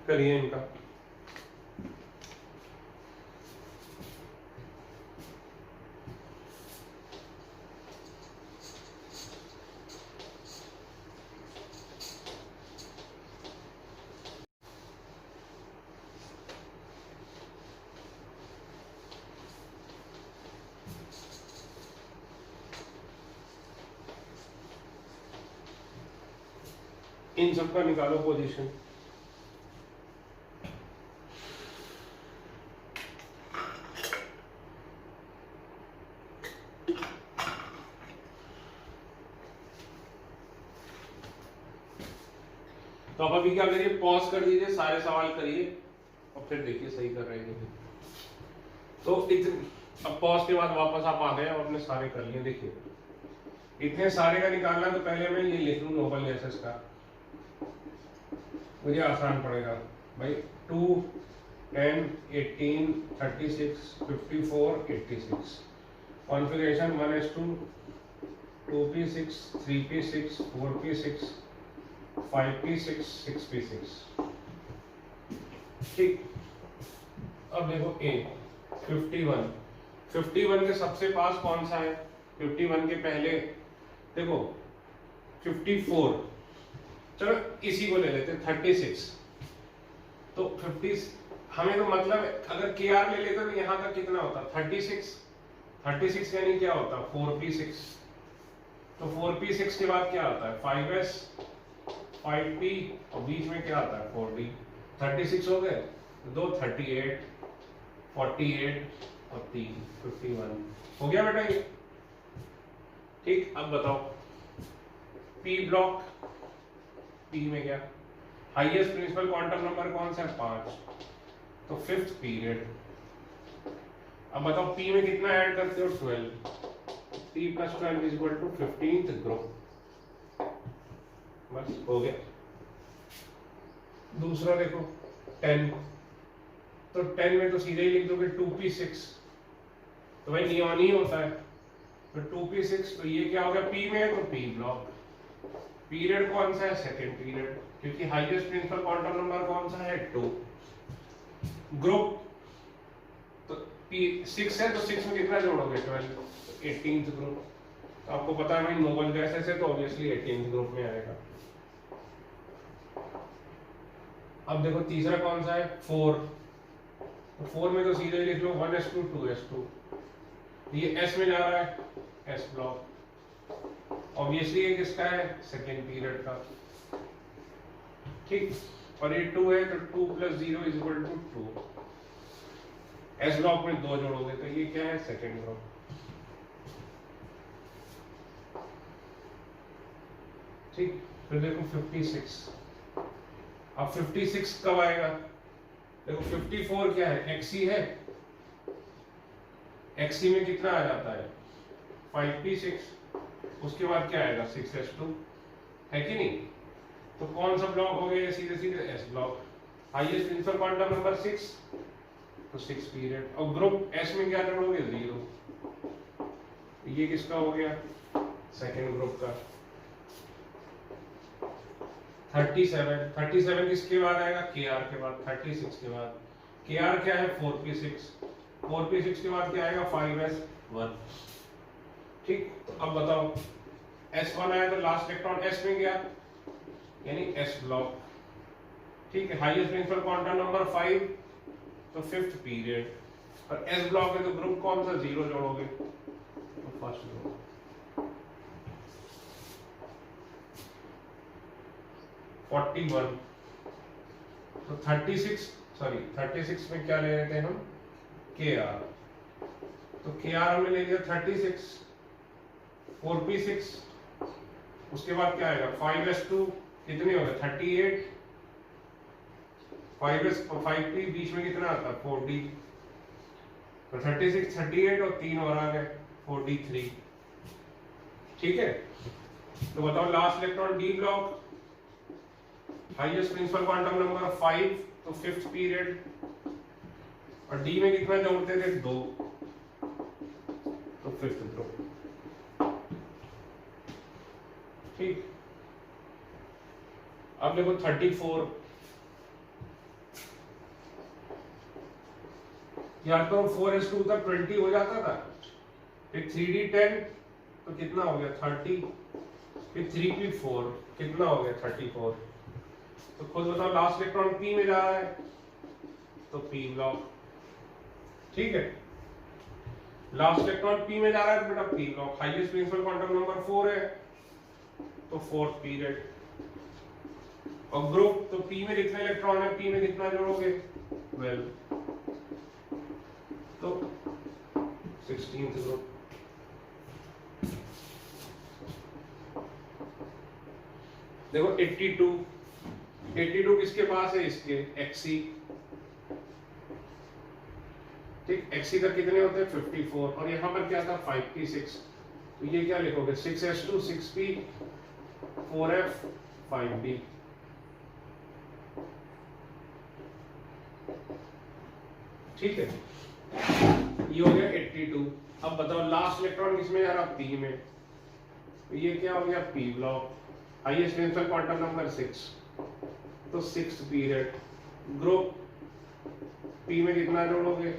करिए इनका। इन सबका निकालो पोजीशन। तो आप अभी क्या करिए, पॉज कर दीजिए, सारे सवाल करिए और फिर देखिए सही कर रहे हैं। तो अब पॉज के बाद वापस आप आ गए और अपने सारे कर लिए। देखिए इतने सारे का निकालना, तो पहले मैं ये लिख लूं नोबल गैसेस का, मुझे आसान पड़ेगा भाई। 2 10 18 36 54 86 configuration 1s2 2p6 3p6 4p6 5p6 6p6। ठीक, अब देखो ए 51 के सबसे पास कौन सा है? 51 के पहले देखो 54, चलो इसी को ले लेते हैं 36। तो 50 हमें तो मतलब अगर के आर ले लेते तो यहां तक कितना होता? 36 यानी क्या होता? 4p6। तो 4p6 के बाद क्या आता है? 5s 5p और बीच में क्या आता है? 4d। 36 हो गए, दो 38 48 और 3 51 हो गया बेटा ये। ठीक, अब बताओ पी ब्लॉक, पी में क्या हाईएस्ट प्रिंसिपल क्वांटम नंबर कौन सा है? 5, तो 5th पीरियड। अब बताओ पी में कितना ऐड करते हो? 12। P plus 12 is equal to 15th group. बस हो गया। दूसरा देखो 10, तो 10 में तो सीधे ही लिख दोगे 2p6, तो भाई नियॉन ही होता है, तो 2p6। तो ये क्या हो गया? पी में है तो पी ब्लॉक। पीरियड कौन सा है? सेकंड पीरियड, क्योंकि हाईएस्ट प्रिंसिपल क्वांटम नंबर कौन सा है? 2। ग्रुप तो p6 है, तो 6 में कितना जोड़ोगे? 12, 18th ग्रुप। तो आपको पता है भाई नोबल गैसेस है तो ऑब्वियसली 18th ग्रुप में आएगा। अब देखो तीसरा कौन सा है? 4। तो 4 में तो सीधे लिख लो 1s2 2s2। ये s में जा रहा है, s ब्लॉक। ऑब्वियसली ये किसका है? सेकेंड पीरियड का। ठीक, और ये 2 है तो 2 + 0 = 2। s ब्लॉक में 2 जोड़ोगे तो ये क्या है? Second group. ठीक, फिर देखो 56। अब 56 कब आएगा? देखो 54 क्या है? XC है, XC में कितना आ जाता है? 5p6। उसके बाद क्या आएगा? 6s2, है कि नहीं? तो कौन सा ब्लॉक हो गया? सीधे सीधे s block. Highest principal quantum number 6, तो 6 पीरियड। और ग्रुप s में क्या जोड़ोगे? 0। ये किसका हो गया? सेकेंड ग्रुप का। 37 किसके बाद आएगा? KR के बाद। 36 के बाद KR क्या है? 4p6। 4p6 के बाद क्या आएगा? 5s1। ठीक, तो अब बताओ S1 आया तो लास्ट इलेक्ट्रॉन S में गया, यानी S ब्लॉक। ठीक है, हाईएस्ट प्रिंसिपल क्वांटम नंबर 5, तो 5th पीरियड। और S ब्लॉक है तो ग्रुप कौन सा? 0 जोड़ोगे तो फर्स्ट ग्रुप। तो 36 में क्या ले लेते हैं हम? KR। तो KR हमने ले लिया 36, 4p6। उसके बाद क्या आएगा? 5s2 कितने हो गए? 38। 5p बीच में कितना आता है? 4d। तो 36 38 और 3 और आ गए 43। ठीक है, तो बताओ last electron D block, highest principal quantum number 5, तो 5th पीरियड। और D में कितना जोड़ते थे? 2, तो 5th ग्रुप। ठीक, अब देखो 34। याद करो 4s2 तक 20 हो जाता था, फिर 3d10 तो कितना हो गया? 30। फिर 3p4 कितना हो गया? 34। तो खुद बताओ लास्ट इलेक्ट्रॉन p में जा रहा है तो p ब्लॉक। ठीक है, लास्ट इलेक्ट्रॉन p में जा रहा है तो बेटा p block. Highest principal quantum number 4 है तो 4th पीरियड। और ग्रुप तो p में कितने इलेक्ट्रॉन है? p में कितना जोड़ोगे? 12, तो 16th ग्रुप। देखो 82 82 किसके पास है, इसके XC, ठीक, XC का कितने होते हैं 54, और यहाँ पर क्या था 5P6, तो ये क्या लिखोगे 6S2 6P 4F 5D। ठीक है, ये हो गया 82। अब बताओ लास्ट इलेक्ट्रॉन किसमें जा रहा, P में, तो ये क्या हो गया P block, highest density quantum number 6, तो 6 पीरियड ग्रुप P में कितना जोड़ोगे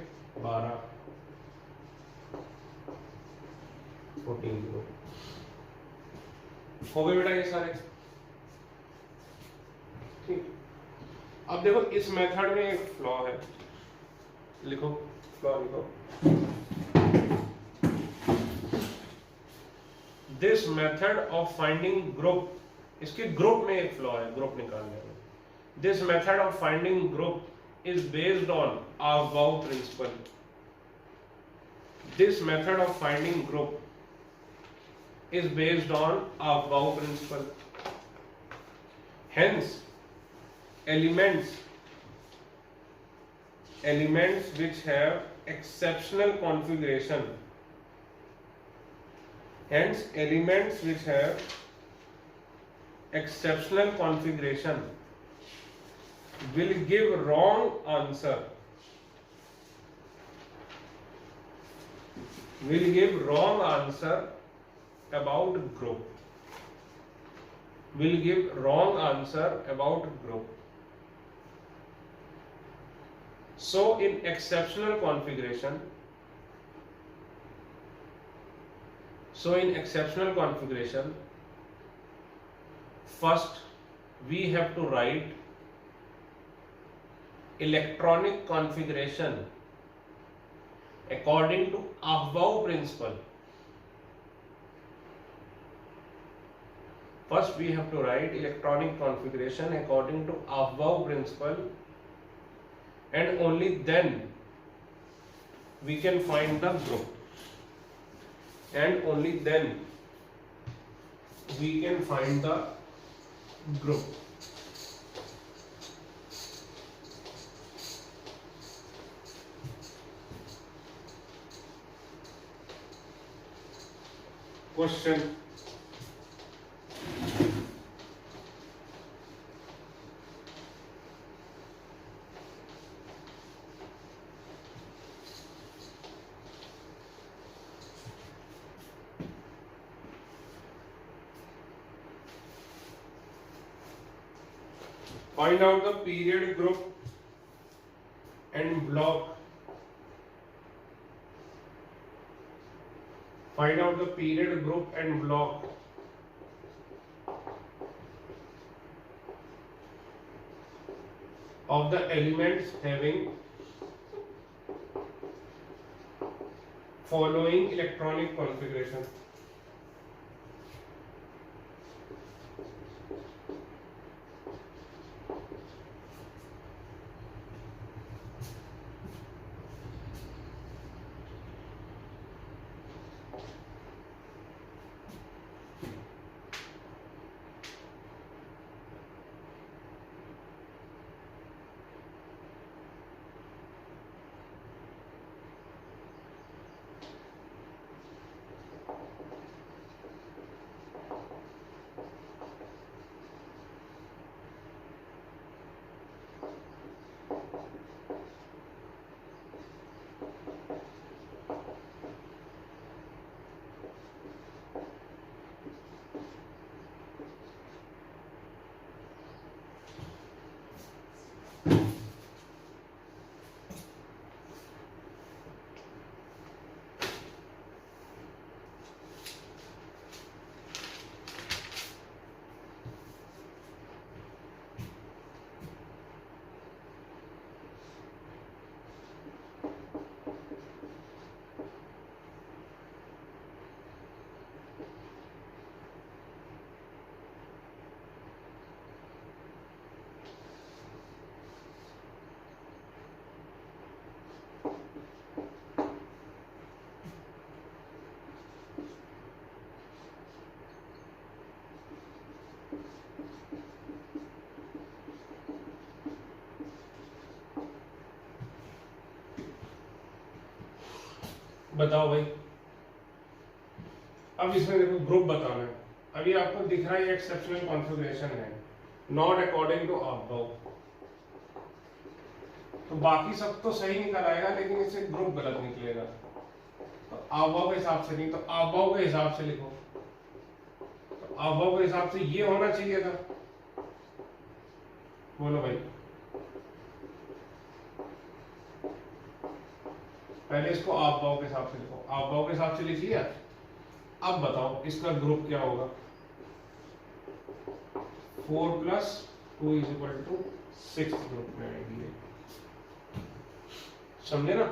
12, 14 ग्रुप हो गए बेटा ये सारे। ठीक, अब देखो इस मेथड में एक फ्लॉ है, लिखो फ्लॉ लिखो, this method of finding group, इसके ग्रुप में एक फ्लॉ है, ग्रुप निकालने में, this method of finding group is based on above principle. This method of finding group is based on above principle. Hence, elements which have exceptional configuration. Hence, elements which have exceptional configuration will give wrong answer, about group, so in exceptional configuration, first we have to write electronic configuration according to above principle. First we have to write electronic configuration according to above principle, and only then we can find the group, and only then we can find the group. Question. Find out the period group and block. Find out the period group and block of the elements having following electronic configuration. बताओ भाई। अब इसमें देखो group बताना है। अभी आपको दिख रहा है एक्सेप्शनल कॉन्फ़िगरेशन है, नॉट अकॉर्डिंग टू अबव। तो बाकी सब तो सही निकल आएगा, लेकिन इससे ग्रुप गलत निकलेगा। तो अबव के हिसाब से नहीं, तो अबव के हिसाब से लिखो। तो अबव के हिसाब से ये होना चाहिए था। बोलो भाई। पहले इसको अबव के हिसाब से लिखो, अबव के हिसाब से लिख लिया। अब बताओ इसका ग्रुप क्या होगा। 4 + 2 = 6 ग्रुप में आएगी, समझे ना।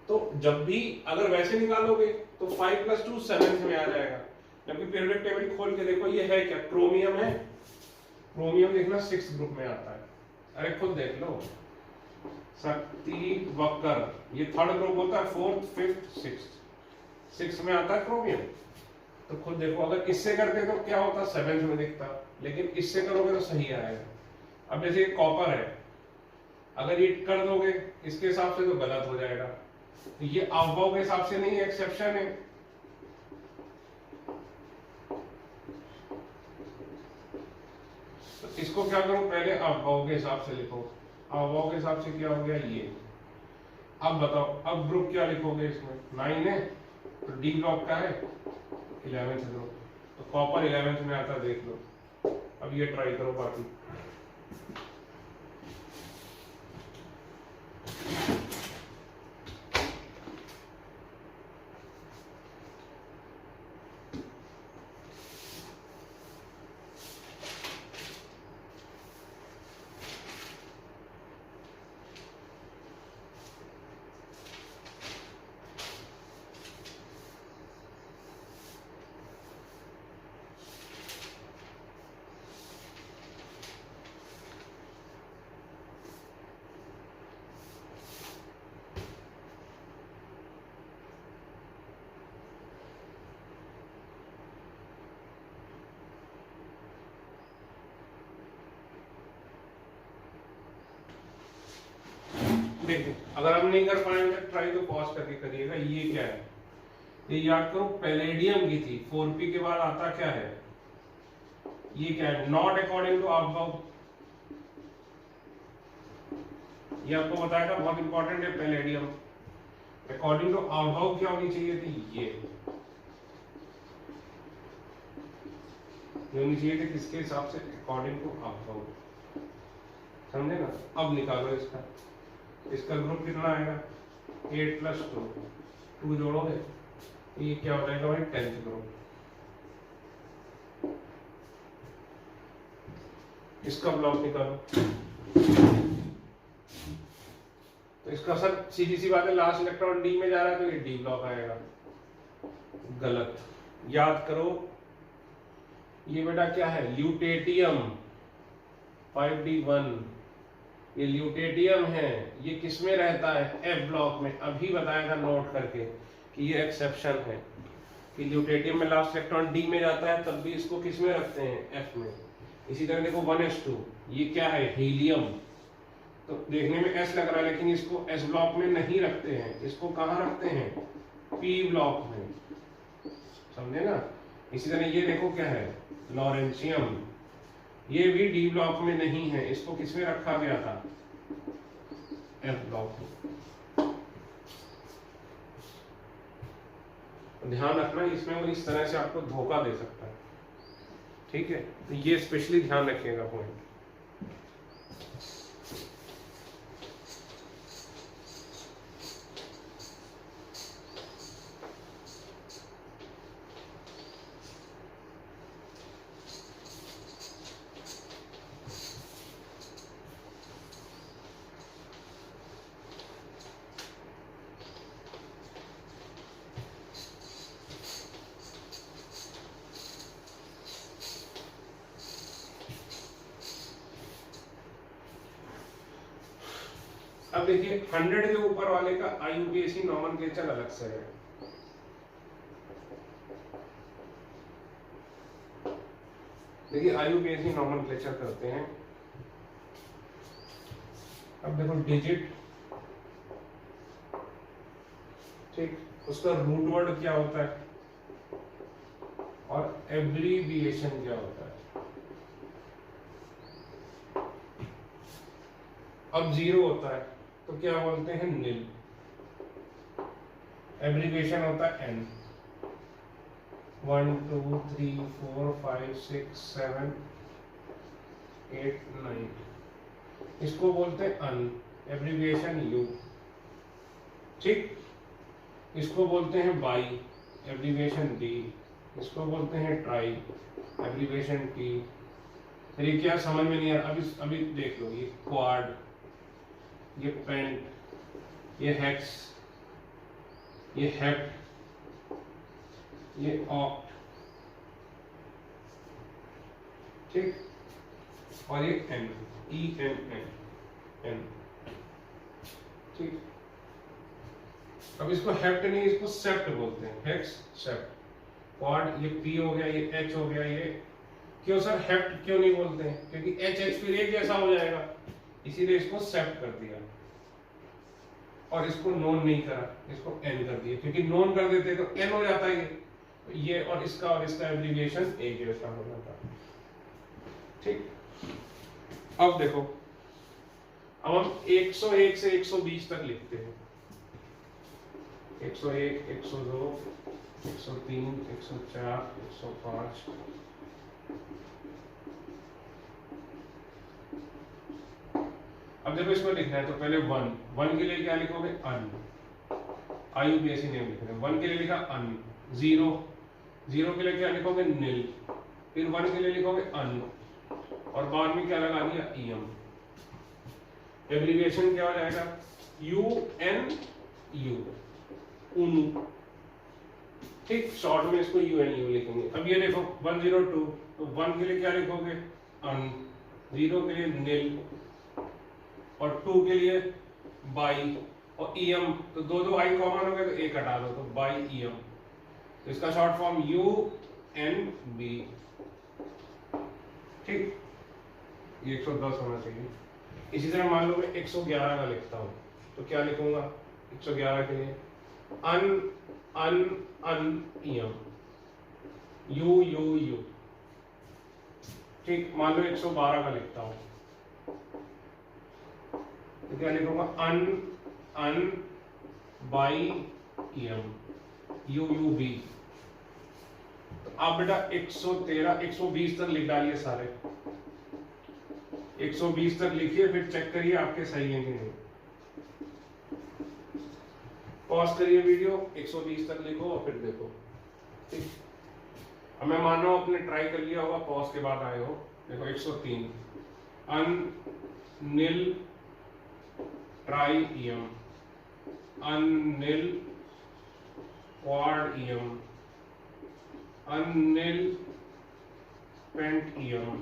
तो जब भी अगर वैसे निकालोगे तो 5 + 2 7 में आ जाएगा। जबकि पीरियोडिक टेबल खोल के देखो, ये है क्या, क्रोमियम है। क्रोमियम देखना 6 ग्रुप में आता है। अरे खुद देख लो, शक्ति वक्र, ये 3rd ग्रुप होता है, 4th 5th 6th 6 में आता है क्रोमियम। तो खुद देखो, अगर इससे करते तो क्या होता, 7th में दिखता, लेकिन इससे करोगे तो सही आएगा। अब जैसे कॉपर है, अगर ये कर दोगे इसके हिसाब से तो गलत हो जाएगा। तो ये अबव के हिसाब से नहीं, एक्सेप्शन है। तो इसको क्या करो, पहले अबव के हिसाब से लिखो। अबव के हिसाब से क्या हो गया ये। अब बताओ, अब ग्रुप क्या लिखोगे इसमें, 9 है तो डी ब्लॉक का है 11th ग्रुप। तो कॉपर 11th में आता, देख लो। अब ये ट्राई करो बाकी। देखिए, अगर हम नहीं कर पाएंगे ट्राई तो पॉज करके करिएगा। ये क्या है, ये याद करो, पैलेडियम की थी। 4p के बाद आता क्या है, ये क्या है, नॉट अकॉर्डिंग टू अबव। ये आपको बताया था, बहुत इंपॉर्टेंट है पैलेडियम। अकॉर्डिंग टू अबव क्या होनी चाहिए थी, ये होनी चाहिए थी, किसके हिसाब से, अकॉर्डिंग टू अबव। समझे ना। अब निकालो इसका, इसका ग्रुप कितना आएगा, 8 + 2 2 जोड़ोगे तो ये क्या हो जाएगा भाई, 10th ग्रुप। इसका ब्लॉक निकालो। तो इसका सर सीधी सी बात है, लास्ट इलेक्ट्रॉन डी में जा रहा है तो ये डी ब्लॉक आएगा। गलत। याद करो, ये बेटा क्या है, ल्यूटेटियम 5d1। ये ल्यूटेटियम है, ये किस में रहता है, एफ ब्लॉक में। अभी बताया था नोट करके कि ये एक्सेप्शन है कि ल्यूटेटियम में लास्ट इलेक्ट्रॉन डी में जाता है, तब भी इसको किस में रखते हैं, एफ में। इसी तरह देखो 1s2, ये क्या है, हीलियम। तो देखने में एस लग रहा है, लेकिन इसको एस ब्लॉक में नहीं रखते हैं, इसको कहाँ रखते हैं, पी ब्लॉक में। समझे ना। इसी तरह ये देखो क्या है, लॉरेंशियम, ये भी डी ब्लॉक में नहीं है, इसको किसमें रखा गया था, एफ ब्लॉक में। ध्यान रखना, इसमें वो इस तरह से आपको धोखा दे सकता है, ठीक है। तो ये स्पेशली ध्यान रखिएगा पॉइंट। अब देखिए 100 के ऊपर वाले का IUPAC नॉमेनक्लेचर अलग से है। देखिए IUPAC नॉमेनक्लेचर करते हैं। अब देखो डिजिट, ठीक, उसका रूट वर्ड क्या होता है और एब्रीविएशन क्या होता है। अब 0 होता है तो क्या बोलते हैं, नील। एब्रीविएशन होता है एन। 1 2 3 4 5 6 7 8 9, इसको बोलते हैं अन, एब्रीविएशन यू। ठीक, इसको बोलते हैं बाई, एब्रीविएशन डी। इसको बोलते हैं ट्राई, एब्रीविएशन टी। ये क्या समझ में नहीं आ रहा, अभी देख लो। ये क्वाड, ये पेंट, ये हेक्स, ये हेप्ट, ये ऑक्ट, ठीक, और ये enn, E N N N. ठीक, अब इसको हेप्ट नहीं, इसको सेप्ट बोलते हैं, हेक्स सेप्ट क्वाड। ये पी हो गया, ये एच हो गया, ये क्यों सर हेप्ट क्यों नहीं बोलते हैं, क्योंकि एच एच फिर एक जैसा हो जाएगा, इसीलिए इसको सेप्ट कर दिया। और इसको नोन नहीं करा, इसको एन कर दिया, क्योंकि नोन कर देते तो एन हो जाता है ये और इसका एब्रीविएशन एक जैसा हो जाता। ठीक, अब देखो, अब हम 101 से 120 तक लिखते हैं। 101, 102, 103, 104, 105। अब देखो इसको लिखना है तो पहले 1 के लिए क्या लिखोगे, अन। IUPAC नेम लिखना है। 1 के लिए लिखा अन। 0 के लिए क्या लिखोगे, नील। फिर 1 के लिए लिखोगे अन, और बाद में क्या लगा दिया, EM। एब्रीविएशन क्या हो जाएगा, UNU, उनु। ठीक, शॉर्ट में इसको UNU लिखेंगे। अब ये देखो 102, तो 1 के लिए क्या लिखोगे, अन। 0 के लिए नील, और 2 के लिए बाई, और EM, तो दो आई कॉमन हो गए तो एक हटा दो, तो बाई EM। तो इसका शॉर्ट फॉर्म UNB। ठीक, ये 110 होना चाहिए। इसी तरह मान लो मैं 111 का लिखता हूं, तो क्या लिखूंगा 111 के लिए, अन अन अन EM, U। ठीक, मान लो 112 का लिखता हूं, तो क्या लिखूंगा, अन बाई EM, UUB। तो आप बेटा 113, 120 तक लिख डालिए सारे। 120 तक लिखिए, फिर चेक करिए आपके सही है कि नहीं। पॉज करिए वीडियो, 120 तक लिखो और फिर देखो। ठीक, अब मैं मान रहा हूं आपने ट्राई कर लिया होगा, पॉज के बाद आए हो। देखो 103, अन नील ट्राई EM, अन नील क्वाड EM, अन नील पेंट EM,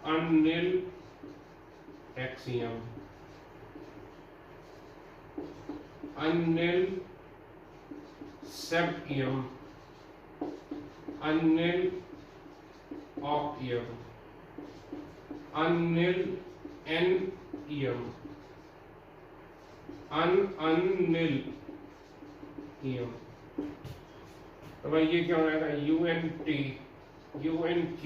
अन नील XEM, अन नील सेप्ट EM, अन नील ऑक्ट EM, अन नील NEM, अन नील EM। तो भाई ये क्या हो जाएगा, UNT, UNQ,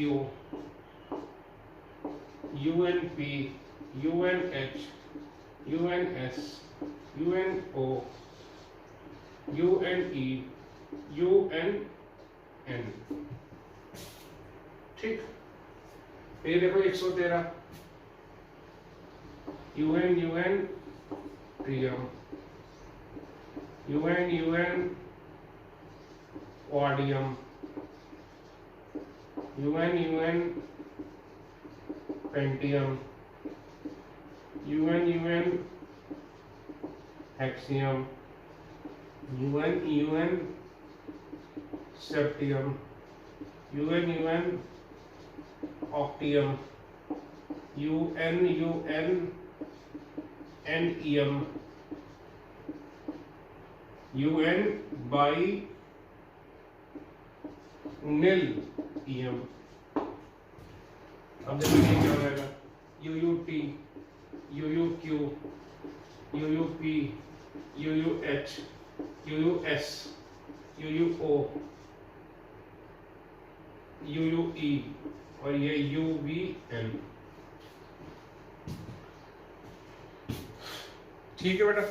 UNP, UNH, UNS, UNO, UNE, UNN। ठीक, ये देखो 113, UN TM, UN Quadium, UN Pentium, UN Hexium, UN Septium, UN Octium, UN NEM, UN by nil EM। अब देखिए क्या हो जाएगा, UUT, UUQ, UUP, UUH, UUS, UUO, UUE और ये UVN। ठीक है बेटा।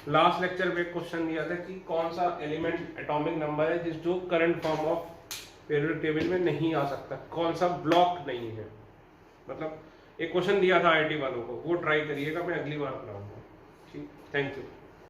लास्ट लेक्चर में क्वेश्चन दिया था कि कौन सा एलिमेंट एटॉमिक नंबर है जो current form of periodic table में नहीं आ सकता, कौन सा ब्लॉक नहीं है। मतलब एक क्वेश्चन दिया था आईआईटी वालों को, वो ट्राई करिएगा, मैं अगली बार बनाऊंगा। ठीक, थैंक यू।